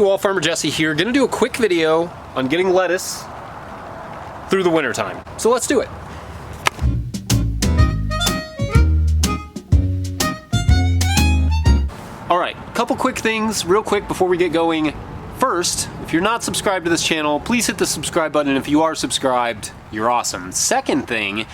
you all, Farmer Jesse here. Gonna do a quick video on getting lettuce through the winter time. So let's do it. All right, couple quick things real quick before we get going. First, if you're not subscribed to this channel, please hit the subscribe button. If you are subscribed, you're awesome. Second thing,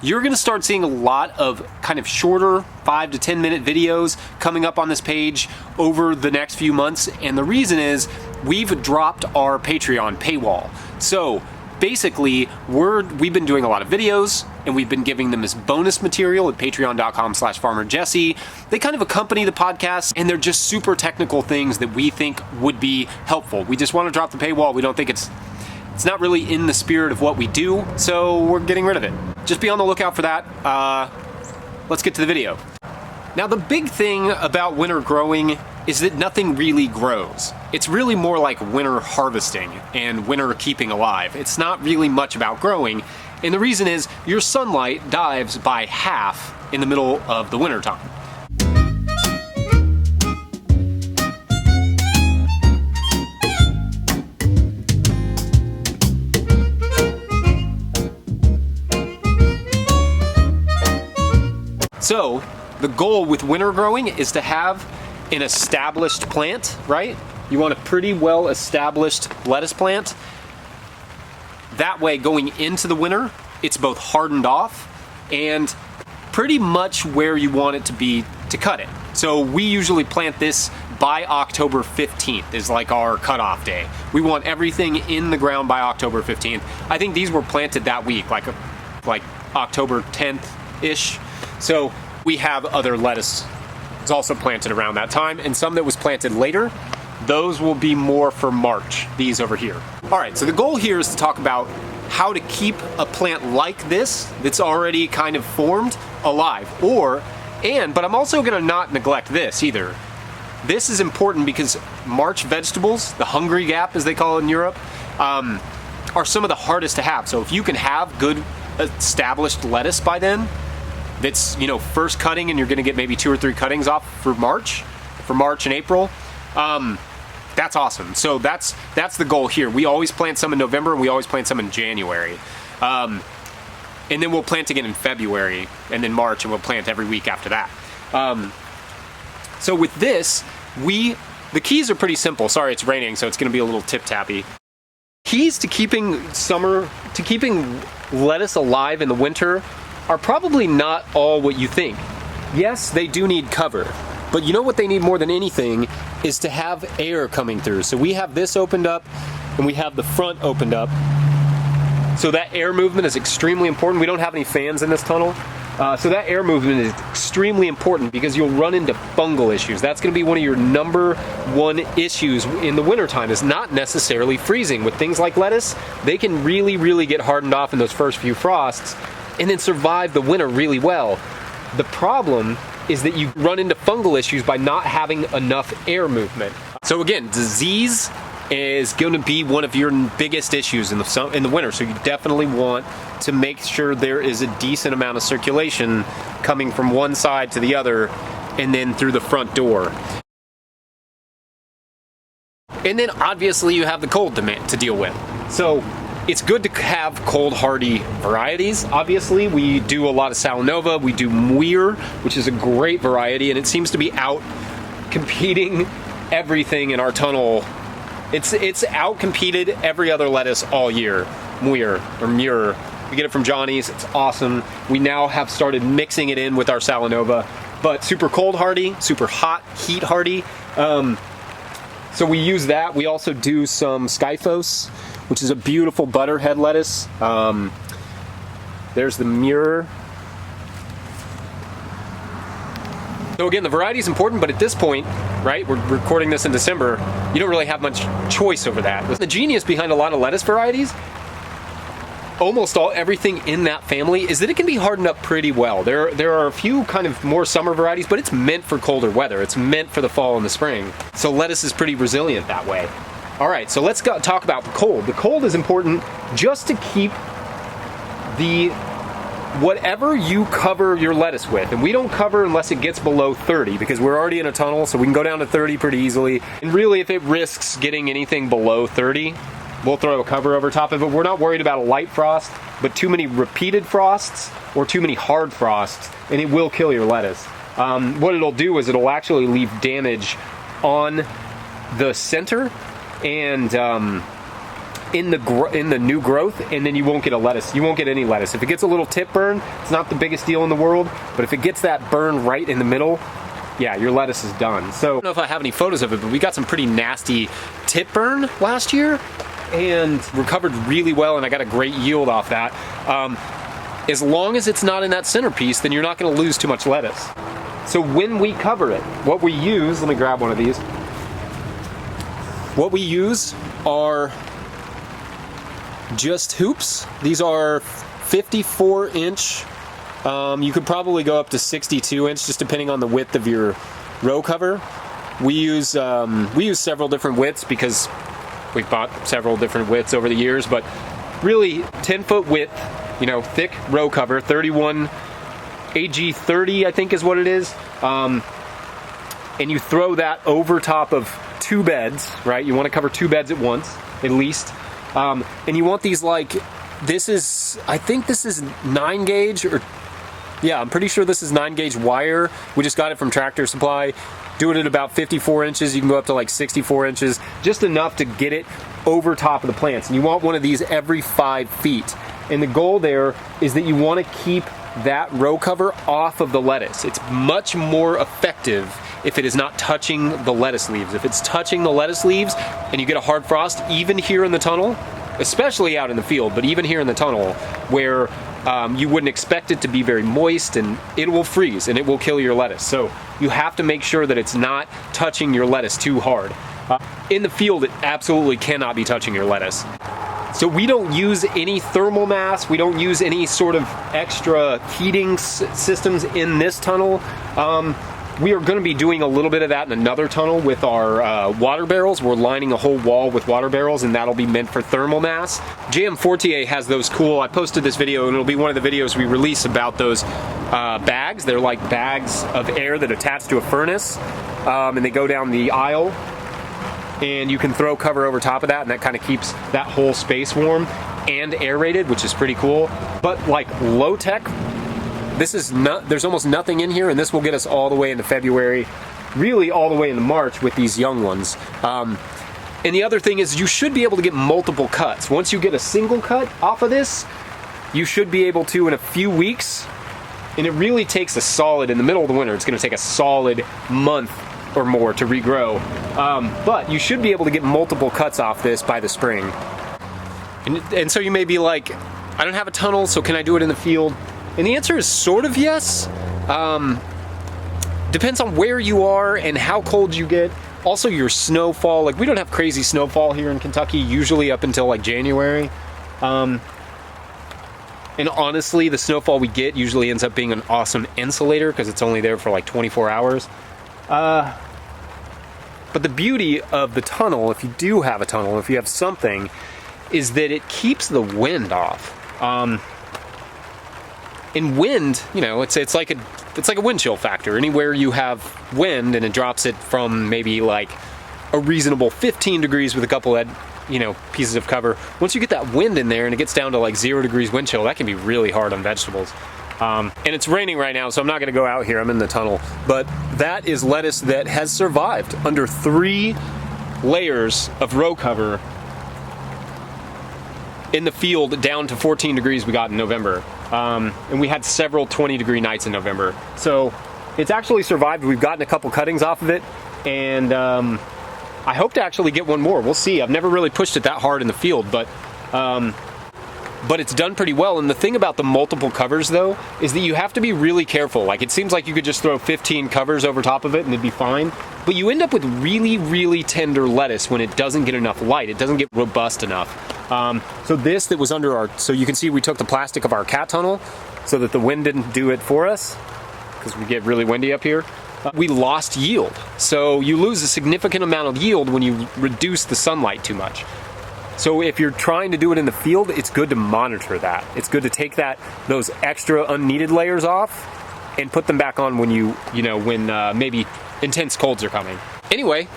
you're gonna start seeing a lot of kind of shorter 5 to 10 minute videos coming up on this page over the next few months. And the reason is we've dropped our Patreon paywall. So basically, we've been doing a lot of videos and we've been giving them as bonus material at patreon.com/farmerjesse. They kind of accompany the podcast and they're just super technical things that we think would be helpful. We just want to drop the paywall. We don't think it's not really in the spirit of what we do, so we're getting rid of it. Just be on the lookout for that. Let's get to the video. Now, the big thing about winter growing is that nothing really grows. It's really more like winter harvesting and winter keeping alive. It's not really much about growing, and the reason is your sunlight dives by half in the middle of the winter time. So, the goal with winter growing is to have an established plant, right? You want a pretty well established lettuce plant. That way, going into the winter, it's both hardened off and pretty much where you want it to be to cut it. So we usually plant this by October 15th is like our cutoff day. We want everything in the ground by October 15th. I think these were planted that week, like October 10th-ish. So we have other lettuce that's also planted around that time, and some that was planted later. Those will be more for March, these over here. All right, so the goal here is to talk about how to keep a plant like this that's already kind of formed alive. But I'm also gonna not neglect this either. This is important because March vegetables, the hungry gap as they call it in Europe, are some of the hardest to have. So if you can have good established lettuce by then, that's, you know, first cutting and you're gonna get maybe 2 or 3 cuttings off for March and April, that's awesome. So that's the goal here. We always plant some in November and we always plant some in January. And then we'll plant again in February and then March, and we'll plant every week after that. So with this, the keys are pretty simple. Sorry, it's raining, so it's gonna be a little tip-tappy. Keys to keeping lettuce alive in the winter are probably not all what you think. Yes, they do need cover, but you know what they need more than anything is to have air coming through. So we have this opened up and we have the front opened up. So that air movement is extremely important. We don't have any fans in this tunnel. So that air movement is extremely important because you'll run into fungal issues. That's gonna be one of your number one issues in the wintertime, is not necessarily freezing. With things like lettuce, they can really, really get hardened off in those first few frosts and then survive the winter really well. The problem is that you run into fungal issues by not having enough air movement. So again, disease is going to be one of your biggest issues in the winter. So you definitely want to make sure there is a decent amount of circulation coming from one side to the other and then through the front door. And then obviously you have the cold to deal with. So it's good to have cold hardy varieties. Obviously, we do a lot of Salanova. We do Muir, which is a great variety, and it seems to be out competing everything in our tunnel. It's out competed every other lettuce all year. Muir. We get it from Johnny's. It's awesome. We now have started mixing it in with our Salanova, but super cold hardy, super hot heat hardy. So we use that. We also do some Skyphos, which is a beautiful butterhead lettuce. There's the Muir. So again, the variety is important, but at this point, right, we're recording this in December, you don't really have much choice over that. The genius behind a lot of lettuce varieties, almost everything in that family, is that it can be hardened up pretty well. There are a few kind of more summer varieties, but it's meant for colder weather. It's meant for the fall and the spring. So lettuce is pretty resilient that way. All right, so let's talk about the cold. The cold is important just to keep the whatever you cover your lettuce with, and we don't cover unless it gets below 30 because we're already in a tunnel, so we can go down to 30 pretty easily. And really, if it risks getting anything below 30, we'll throw a cover over top of it. We're not worried about a light frost, but too many repeated frosts or too many hard frosts, and it will kill your lettuce. What it'll do is it'll actually leave damage on the center and in the new growth, and then you won't get a lettuce. You won't get any lettuce. If it gets a little tip burn, it's not the biggest deal in the world, but if it gets that burn right in the middle, yeah, your lettuce is done. So I don't know if I have any photos of it, but we got some pretty nasty tip burn last year and recovered really well, and I got a great yield off that. As long as it's not in that centerpiece, then you're not going to lose too much lettuce. So when we cover it, what we use, let me grab one of these. What we use are just hoops. These are 54-inch. You could probably go up to 62-inch, just depending on the width of your row cover. We use several different widths because we've bought several different widths over the years, but really 10-foot width, you know, thick row cover, 31 AG 30, I think is what it is. And you throw that over top of 2 beds, right? You want to cover 2 beds at once, at least. And you want these like, I think this is 9 gauge, or yeah, I'm pretty sure this is 9 gauge wire. We just got it from Tractor Supply. Do it at about 54 inches. You can go up to like 64 inches, just enough to get it over top of the plants. And you want one of these every 5 feet. And the goal there is that you want to keep that row cover off of the lettuce. It's much more effective if it is not touching the lettuce leaves. If it's touching the lettuce leaves and you get a hard frost, even here in the tunnel, especially out in the field, but even here in the tunnel where you wouldn't expect it to be very moist, and it will freeze and it will kill your lettuce. So you have to make sure that it's not touching your lettuce too hard. In the field, it absolutely cannot be touching your lettuce. So we don't use any thermal mass, we don't use any sort of extra heating systems in this tunnel. We are going to be doing a little bit of that in another tunnel with our water barrels. We're lining a whole wall with water barrels, and that'll be meant for thermal mass. JM Fortier has those cool, I posted this video, and it'll be one of the videos we release about those bags. They're like bags of air that attach to a furnace, and they go down the aisle. And you can throw cover over top of that, and that kind of keeps that whole space warm and aerated, which is pretty cool. But like low tech, there's almost nothing in here, and this will get us all the way into February, really all the way into March with these young ones. And the other thing is you should be able to get multiple cuts. Once you get a single cut off of this, you should be able to in a few weeks, and it really takes a solid, in the middle of the winter, it's going to take a solid month or more to regrow. But you should be able to get multiple cuts off this by the spring. And so you may be like, I don't have a tunnel, so can I do it in the field? And the answer is sort of yes. Depends on where you are and how cold you get. Also your snowfall, like we don't have crazy snowfall here in Kentucky, usually up until like January. And honestly, the snowfall we get usually ends up being an awesome insulator because it's only there for like 24 hours. But the beauty of the tunnel, if you do have a tunnel, if you have something, is that it keeps the wind off. In wind, you know, it's like a wind chill factor. Anywhere you have wind and it drops it from maybe like a reasonable 15 degrees with a couple of, you know, pieces of cover. Once you get that wind in there and it gets down to like 0 degrees wind chill, that can be really hard on vegetables. And it's raining right now, so I'm not going to go out here. I'm in the tunnel. But that is lettuce that has survived under 3 layers of row cover in the field down to 14 degrees we got in November. And we had several 20-degree nights in November. So it's actually survived. We've gotten a couple cuttings off of it, and I hope to actually get one more. We'll see. I've never really pushed it that hard in the field, but it's done pretty well. And the thing about the multiple covers, though, is that you have to be really careful. Like, it seems like you could just throw 15 covers over top of it and it'd be fine. But you end up with really, really tender lettuce when it doesn't get enough light. It doesn't get robust enough. So this that was under our, so you can see we took the plastic of our cat tunnel so that the wind didn't do it for us, because we get really windy up here. We lost yield. So you lose a significant amount of yield when you reduce the sunlight too much. So if you're trying to do it in the field, it's good to monitor that. It's good to take those extra unneeded layers off and put them back on when when maybe intense colds are coming. Anyway,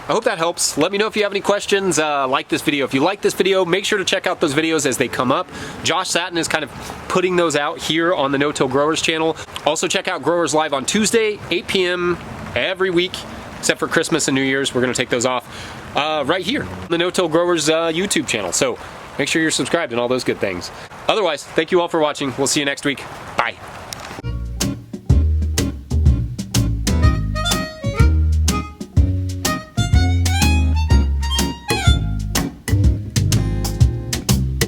I hope that helps. Let me know if you have any questions. Like this video. If you like this video, make sure to check out those videos as they come up. Josh Satin is kind of putting those out here on the No-Till Growers channel. Also check out Growers Live on Tuesday, 8 p.m. every week, except for Christmas and New Year's. We're going to take those off right here on the No-Till Growers YouTube channel. So make sure you're subscribed and all those good things. Otherwise, thank you all for watching. We'll see you next week.